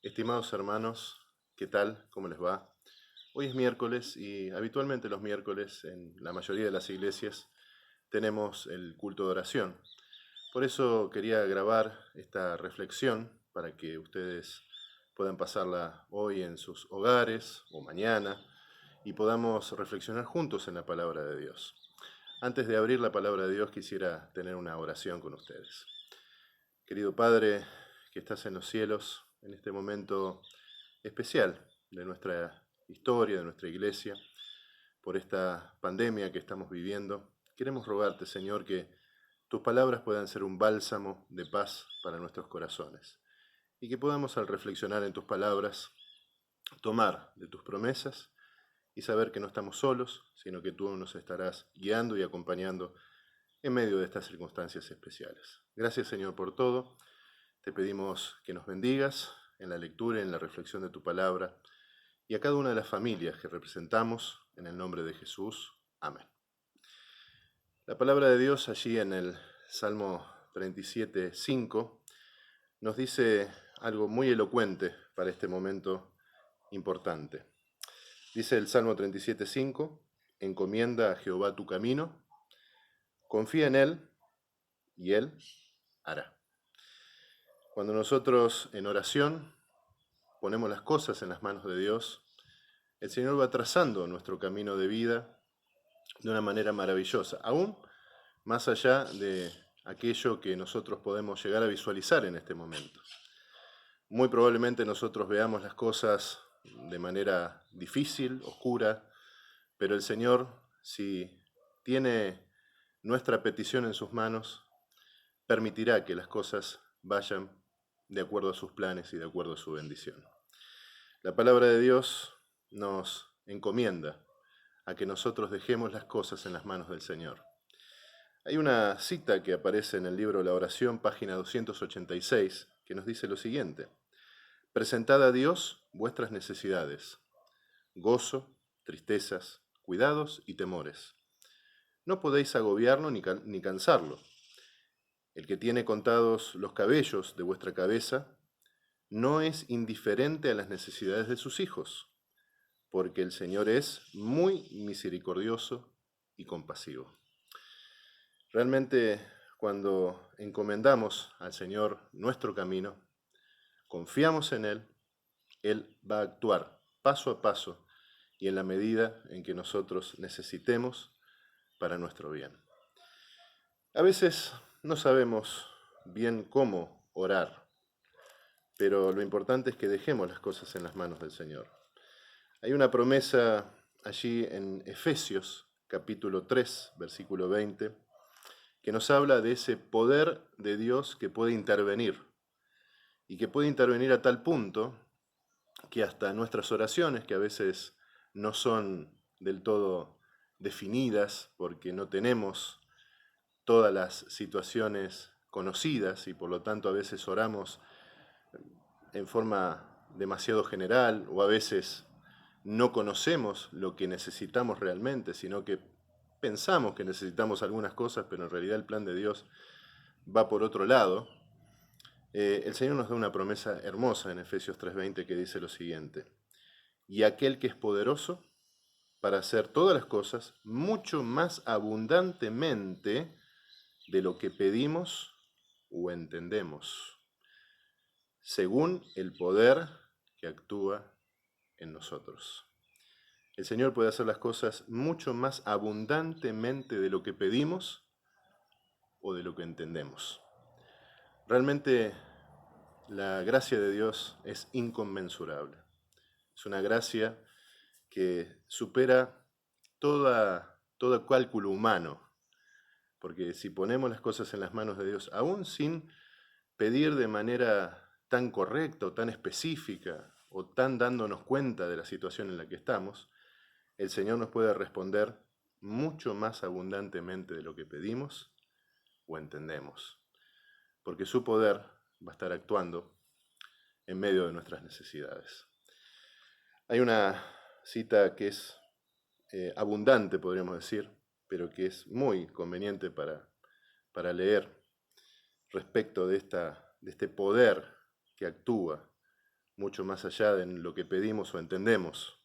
Estimados hermanos, ¿qué tal? ¿Cómo les va? Hoy es miércoles y habitualmente los miércoles en la mayoría de las iglesias tenemos el culto de oración. Por eso quería grabar esta reflexión para que ustedes puedan pasarla hoy en sus hogares o mañana y podamos reflexionar juntos en la palabra de Dios. Antes de abrir la palabra de Dios quisiera tener una oración con ustedes. Querido Padre que estás en los cielos, en este momento especial de nuestra historia, de nuestra iglesia, por esta pandemia que estamos viviendo, queremos rogarte, Señor, que tus palabras puedan ser un bálsamo de paz para nuestros corazones y que podamos al reflexionar en tus palabras tomar de tus promesas y saber que no estamos solos, sino que tú nos estarás guiando y acompañando en medio de estas circunstancias especiales. Gracias, Señor, por todo. Te pedimos que nos bendigas en la lectura y en la reflexión de tu palabra y a cada una de las familias que representamos, en el nombre de Jesús. Amén. La palabra de Dios allí en el Salmo 37:5 nos dice algo muy elocuente para este momento importante. Dice el Salmo 37:5, encomienda a Jehová tu camino, confía en Él y Él hará. Cuando nosotros en oración ponemos las cosas en las manos de Dios, el Señor va trazando nuestro camino de vida de una manera maravillosa, aún más allá de aquello que nosotros podemos llegar a visualizar en este momento. Muy probablemente nosotros veamos las cosas de manera difícil, oscura, pero el Señor, si tiene nuestra petición en sus manos, permitirá que las cosas vayan de acuerdo a sus planes y de acuerdo a su bendición. La palabra de Dios nos encomienda a que nosotros dejemos las cosas en las manos del Señor. Hay una cita que aparece en el libro La Oración, página 286, que nos dice lo siguiente: presentad a Dios vuestras necesidades, gozo, tristezas, cuidados y temores. No podéis agobiarlo ni cansarlo. El que tiene contados los cabellos de vuestra cabeza no es indiferente a las necesidades de sus hijos, porque el Señor es muy misericordioso y compasivo. Realmente, cuando encomendamos al Señor nuestro camino, confiamos en Él, Él va a actuar paso a paso y en la medida en que nosotros necesitemos para nuestro bien. A veces no sabemos bien cómo orar, pero lo importante es que dejemos las cosas en las manos del Señor. Hay una promesa allí en Efesios, capítulo 3, versículo 20, que nos habla de ese poder de Dios que puede intervenir, y que puede intervenir a tal punto que hasta nuestras oraciones, que a veces no son del todo definidas porque no tenemos todas las situaciones conocidas y por lo tanto a veces oramos en forma demasiado general o a veces no conocemos lo que necesitamos realmente, sino que pensamos que necesitamos algunas cosas, pero en realidad el plan de Dios va por otro lado. El Señor nos da una promesa hermosa en Efesios 3:20 que dice lo siguiente: y aquel que es poderoso para hacer todas las cosas mucho más abundantemente de lo que pedimos o entendemos, según el poder que actúa en nosotros. El Señor puede hacer las cosas mucho más abundantemente de lo que pedimos o de lo que entendemos. Realmente la gracia de Dios es inconmensurable. Es una gracia que supera todo cálculo humano, porque si ponemos las cosas en las manos de Dios, aún sin pedir de manera tan correcta o tan específica o tan dándonos cuenta de la situación en la que estamos, el Señor nos puede responder mucho más abundantemente de lo que pedimos o entendemos, porque su poder va a estar actuando en medio de nuestras necesidades. Hay una cita que es abundante, podríamos decir, pero que es muy conveniente para leer respecto de este poder que actúa mucho más allá de lo que pedimos o entendemos.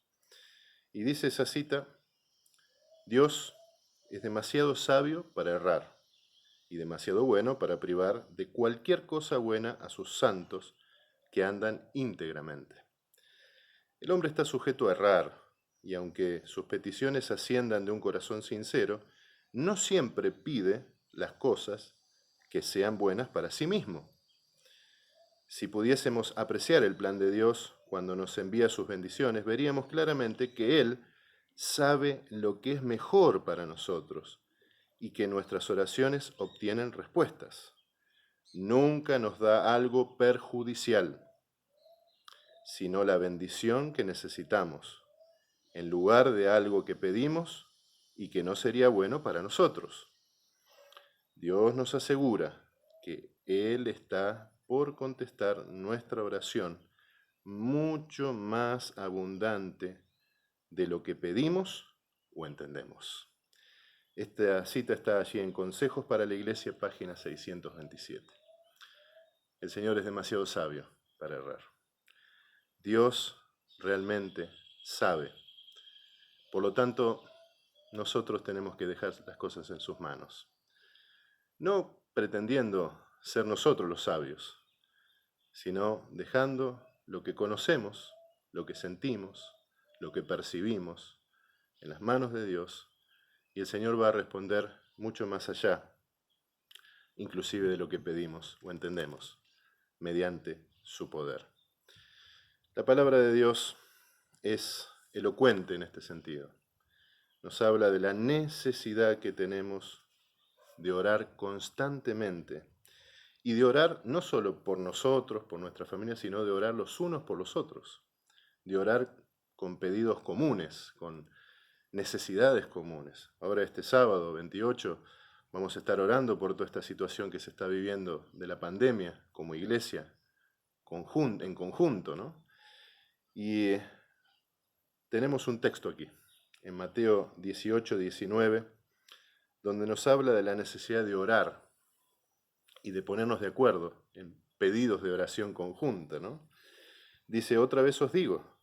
Y dice esa cita: Dios es demasiado sabio para errar y demasiado bueno para privar de cualquier cosa buena a sus santos que andan íntegramente. El hombre está sujeto a errar, y aunque sus peticiones asciendan de un corazón sincero, no siempre pide las cosas que sean buenas para sí mismo. Si pudiésemos apreciar el plan de Dios cuando nos envía sus bendiciones, veríamos claramente que Él sabe lo que es mejor para nosotros y que nuestras oraciones obtienen respuestas. Nunca nos da algo perjudicial, sino la bendición que necesitamos, en lugar de algo que pedimos y que no sería bueno para nosotros. Dios nos asegura que Él está por contestar nuestra oración mucho más abundante de lo que pedimos o entendemos. Esta cita está allí en Consejos para la Iglesia, página 627. El Señor es demasiado sabio para errar. Dios realmente sabe. Por lo tanto, nosotros tenemos que dejar las cosas en sus manos. No pretendiendo ser nosotros los sabios, sino dejando lo que conocemos, lo que sentimos, lo que percibimos en las manos de Dios, y el Señor va a responder mucho más allá, inclusive de lo que pedimos o entendemos, mediante su poder. La palabra de Dios es elocuente en este sentido. Nos habla de la necesidad que tenemos de orar constantemente y de orar no solo por nosotros, por nuestra familia, sino de orar los unos por los otros, de orar con pedidos comunes, con necesidades comunes. Ahora este sábado 28 vamos a estar orando por toda esta situación que se está viviendo de la pandemia como iglesia, en conjunto, ¿no? Y tenemos un texto aquí, en Mateo 18, 19, donde nos habla de la necesidad de orar y de ponernos de acuerdo en pedidos de oración conjunta, ¿no? Dice: otra vez os digo,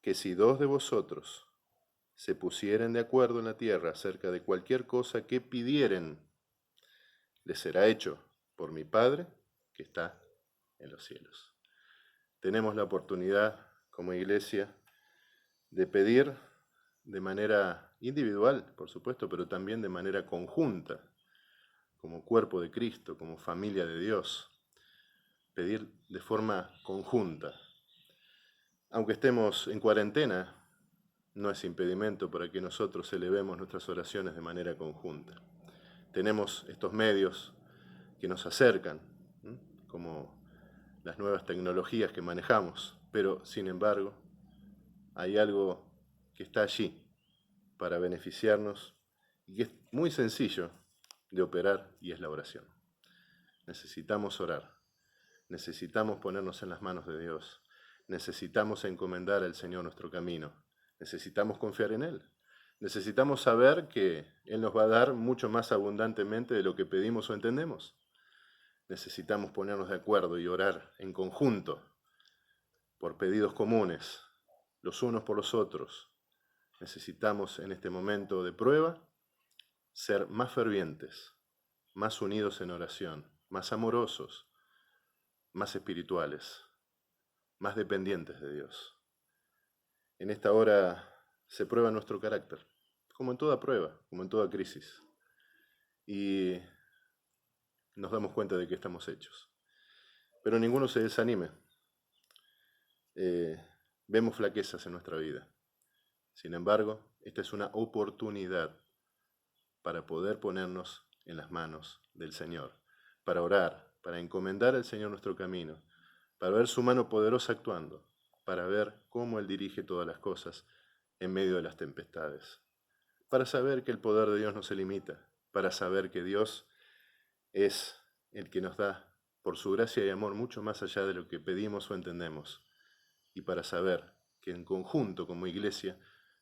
que si dos de vosotros se pusieren de acuerdo en la tierra acerca de cualquier cosa que pidieren, les será hecho por mi Padre que está en los cielos. Tenemos la oportunidad como iglesia de pedir de manera individual, por supuesto, pero también de manera conjunta, como cuerpo de Cristo, como familia de Dios. Pedir de forma conjunta. Aunque estemos en cuarentena, no es impedimento para que nosotros elevemos nuestras oraciones de manera conjunta. Tenemos estos medios que nos acercan, como las nuevas tecnologías que manejamos, pero sin embargo hay algo que está allí para beneficiarnos y que es muy sencillo de operar, y es la oración. Necesitamos orar, necesitamos ponernos en las manos de Dios, necesitamos encomendar al Señor nuestro camino, necesitamos confiar en Él, necesitamos saber que Él nos va a dar mucho más abundantemente de lo que pedimos o entendemos. Necesitamos ponernos de acuerdo y orar en conjunto por pedidos comunes, los unos por los otros. Necesitamos en este momento de prueba ser más fervientes, más unidos en oración, más amorosos, más espirituales, más dependientes de Dios. En esta hora se prueba nuestro carácter, como en toda prueba, como en toda crisis. Y nos damos cuenta de que estamos hechos. Pero ninguno se desanime. Vemos flaquezas en nuestra vida. Sin embargo, esta es una oportunidad para poder ponernos en las manos del Señor, para orar, para encomendar al Señor nuestro camino, para ver su mano poderosa actuando, para ver cómo Él dirige todas las cosas en medio de las tempestades, para saber que el poder de Dios no se limita, para saber que Dios es el que nos da, por su gracia y amor, mucho más allá de lo que pedimos o entendemos, y para saber que en conjunto como iglesia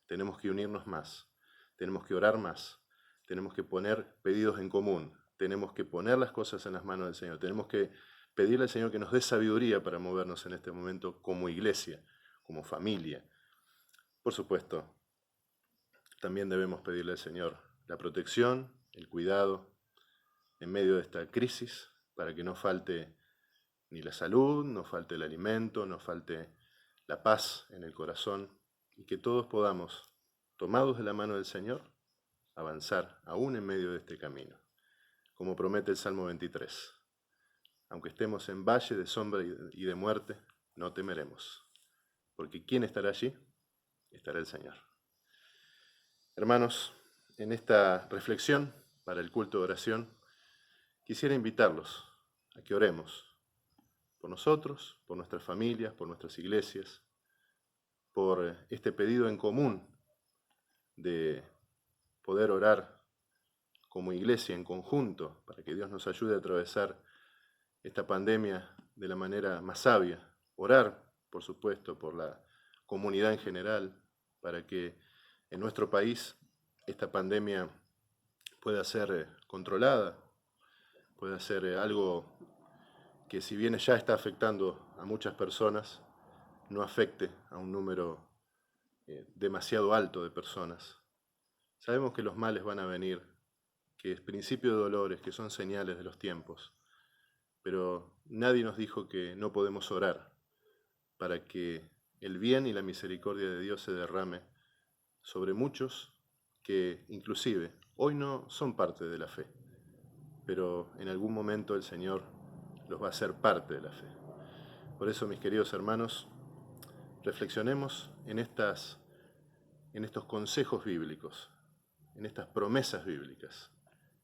tenemos que unirnos más, tenemos que orar más, tenemos que poner pedidos en común, tenemos que poner las cosas en las manos del Señor, tenemos que pedirle al Señor que nos dé sabiduría para movernos en este momento como iglesia, como familia. Por supuesto, también debemos pedirle al Señor la protección, el cuidado en medio de esta crisis, para que no falte ni la salud, no falte el alimento, no falte la paz en el corazón, y que todos podamos, tomados de la mano del Señor, avanzar aún en medio de este camino, como promete el Salmo 23. Aunque estemos en valle de sombra y de muerte, no temeremos, porque ¿quién estará allí? Estará el Señor. Hermanos, en esta reflexión para el culto de oración, quisiera invitarlos a que oremos por nosotros, por nuestras familias, por nuestras iglesias, por este pedido en común de poder orar como iglesia en conjunto para que Dios nos ayude a atravesar esta pandemia de la manera más sabia. Orar, por supuesto, por la comunidad en general, para que en nuestro país esta pandemia pueda ser controlada, pueda ser algo que, si bien ya está afectando a muchas personas, no afecte a un número demasiado alto de personas. Sabemos que los males van a venir, que es principio de dolores, que son señales de los tiempos, pero nadie nos dijo que no podemos orar para que el bien y la misericordia de Dios se derrame sobre muchos que inclusive hoy no son parte de la fe, pero en algún momento el Señor los va a hacer parte de la fe. Por eso, mis queridos hermanos, reflexionemos en estos consejos bíblicos, en estas promesas bíblicas,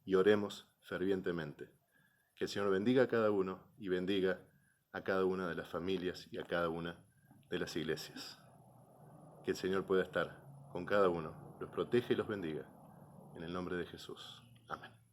y oremos fervientemente. Que el Señor bendiga a cada uno y bendiga a cada una de las familias y a cada una de las iglesias. Que el Señor pueda estar con cada uno, los proteja y los bendiga. En el nombre de Jesús. Amén.